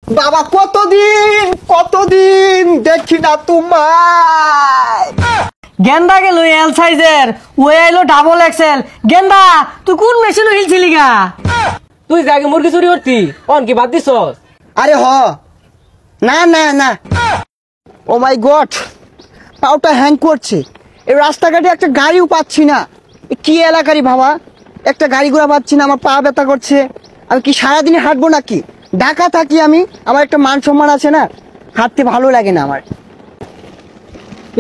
বাবা কতদিন দেখি না তোমায়। গেন্দা গেল এল সাইজের, ও এলো ডাবল এক্সেল। গেন্দা তুই কোন মেশিন হিলছিলি গা? তুই আগে মুরগি চুরি করতি, অন কি বাদ দিছস? আরে হ না ও মাই গড, পাউটা হ্যাং করছে। এই রাস্তাঘাটে একটা গাড়িও পাচ্ছি না। কি এলাকারই বাবা, একটা গাড়ি ঘোড়া পাচ্ছি না, আমার পা ব্যথা করছে। আমি কি সারাদিনে হাঁটবো নাকি? ঢাকা থাকি আমি, আমার একটা মান সম্মান আছে না, হাঁটতে ভালো লাগে না আমার।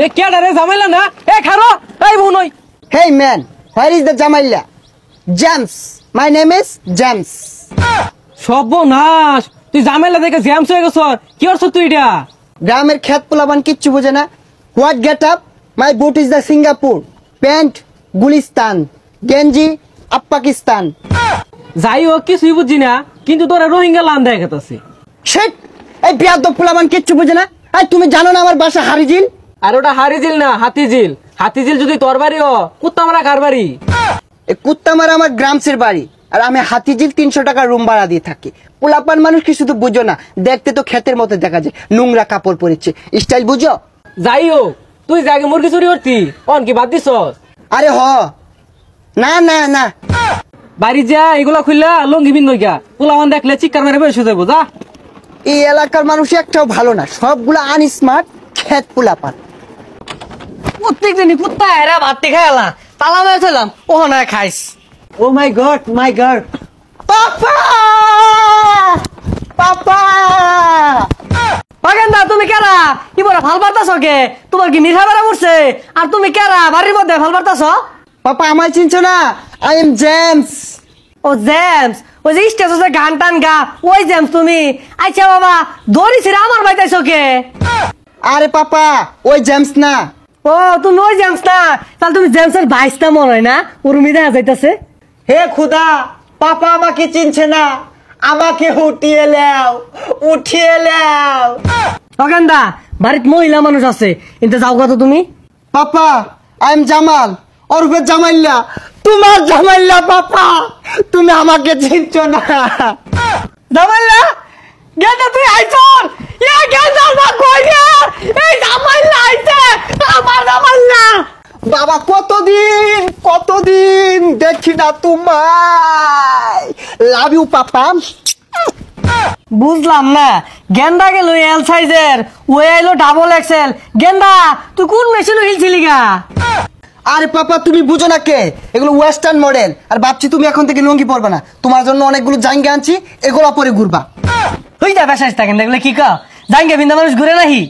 এ কেডা রে জামাইলা না? এ খারো, এই বুনই। Hey man, where is the জামাইলা? James, my name is James. সর্বনাশ, তুই জামাইলা দেখে জ্যামস হয়ে গেছ। কি করছ তুই এটা? গ্রামের খেত পোলাবান কিচ্ছু বোঝে না। What get up? My boot is the Singapore, pant Gulistan, গেঞ্জি আপ পাকিস্তান। যাই হোক কিছুই বুঝছি না, কিন্তু তোরা রোহিঙ্গা লান দেখাতেছে। শেট, এই বিয়াদব পোলাবান কিচ্ছু বোঝে না। এই তুমি জানো না আমার বাসা হারিজিল? আর ওটা হারিজিল না হাতিঝিল। হাতিঝিল যদি তোর বাড়ি ও, কুত্তা মারা কার বাড়ি? এই কুত্তামারা আমার গ্রামসের বাড়ি, আর আমি হাতিঝিল 300 টাকা রুম ভাড়া দিয়ে থাকি। পোলাপান মানুষ কি শুধু বুঝো না, দেখতে তো ক্ষেতের মতো দেখা যায়, নোংরা কাপড় পরেছে, স্টাইল বুঝো? যাই হোক, তুই আগে মুরগি চুরি করতি, অন কি বাদ দিছস? আরে হ না বাড়ি যা এগুলা খুললা লঙ্গি বিন নইকা, পোলাওয়ান দেখলে চিৎকার মেরে বের হয়ে যাবো। যা। এই এলাকার মানুষ একটাও ভালো না, সবগুলা আনস্মার্ট ক্ষেত পোলাপান। প্রত্যেক দিনই কুত্তা এরা ভাত খাইলা তালা মেরে ফেলাম, ও না খাইস। ও মাই গড পাপা গেন্দা তুমি কেরা ইবরা ভাল পারতাছ কে? তোমার কি মিঠা বেড়া উঠছে? আর তুমি কেরা বাড়ির মধ্যে ভাল পারতাছ? পাপা আমায় চিনছো না? I am James. ও জেমস, ওই যে স্টেজে গান টান গা, ওই জেমস তুমি? আচ্ছা বাবা, দড়ি ছিড়ে আমার বাইতাইছ কে? আরে পাপা, ওই জেমস না। ও তুমি ওই জেমস না? তাহলে তুমি জেমসের ভাইসটা মনে হয় না? উর্মি দেখা যাইতাছে। হে খুদা, পাপা আমাকে চিনছে না, আমাকে উঠিয়ে লেও। অগান্দা বাড়িতে মহিলা মানুষ আছে, কিন্তু যাও কত তুমি? পাপা আই এম জামাল, ওরফে জামাইল্লা, তোমার জামাইল্লা। পাপা তুমি আমাকে চিনছো না। জামাইল্লা গেন্দা তুই আইছর? ইয়া গেন্দা না কই রে? এই জামাইল্লা আইছে, আমার জামাইল্লা। বাবা কতদিন দেখি না তোমায়। Love you papa. বুঝলাম না, গেন্দা গেল এল সাইজের, ও এলো ডাবল এক্সেল। গেন্দা তুই কোন মেশিন হিলছিলি গা? আরে পাপা তুমি বুঝো না কে, এগুলো ওয়েস্টার্ন মডেল। আর ভাবছি তুমি এখন থেকে লুঙ্গি পরবে না, তোমার জন্য অনেকগুলো জাঙ্গা আনছি, এগুলো পরে ঘুরবা। হই যা বেসাইস থাকেন, এগুলো কি কা জাঙ্গা বিন্দা মানুষ ঘুরে নাহি?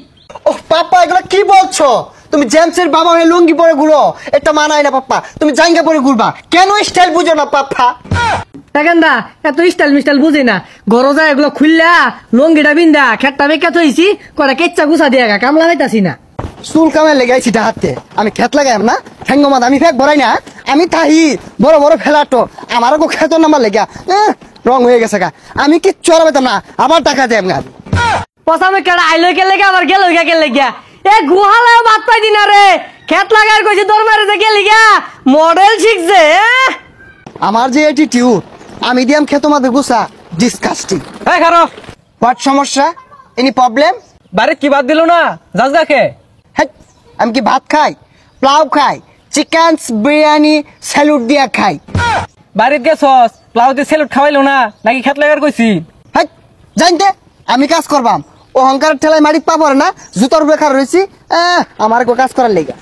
ও পাপা এগুলো কি বলছো? তুমি জেমসের বাবা হয়ে লুঙ্গি পরে ঘুরো, এটা মানায় না পাপা। তুমি জাঙ্গা পরে ঘুরবা, কেন স্টাইল বুঝো না পাপা? গেন্দা এত স্টাইল মিস্টাইল বুঝি না, গরজা এগুলো খুললা লঙ্গিটা বিন্দা খেটটা বেকা থইছি, কটা কেচ্চা গুছা দিয়া গা কামলা হইতাছি না। চুল কামাই লেগাইছি হাতে, আমি খেত লাগাই না ঠেঙ্গমাদ, আমি ফেক ভরাই না, আমি তাহি বড় ফেলাটো আমারও খেত নামার লেগা রং হয়ে গেছে গা। আমি কিচ্ছু আর পেতাম না, আবার টাকা দেয় গা। পসামে কেডা আইলো কে লেগে আবার গেল কে লেগা? এ গুহালায় বাদ পাই দিনা রে, খেত লাগার কইছি তোর মারে যে গেলি গা মডেল শিখছে। আমার যে অ্যাটিটিউড, আমি দিয়াম খেত মাদে গুছা, ডিসকাস্টিং। এই খারো, হোয়াট সমস্যা? Any problem? বাড়িতে কি বাদ দিল না? যাস দেখে। হ্যাঁ, আমি কি ভাত খাই, প্লাউ খাই, চিকেন বিরিয়ানি স্যালুট দিয়া খাই। বাড়িতে গেছস, প্লাউতে সেলুট খাওয়াইলো না নাকি খেত লাগার কইছি? হ্যাঁ জানতে আমি কাজ করবাম, অহংকার ঠেলায় মাটির পা পড়ে না, জুতোর বেকার রয়েছি, আমার কাজ করার লেগা।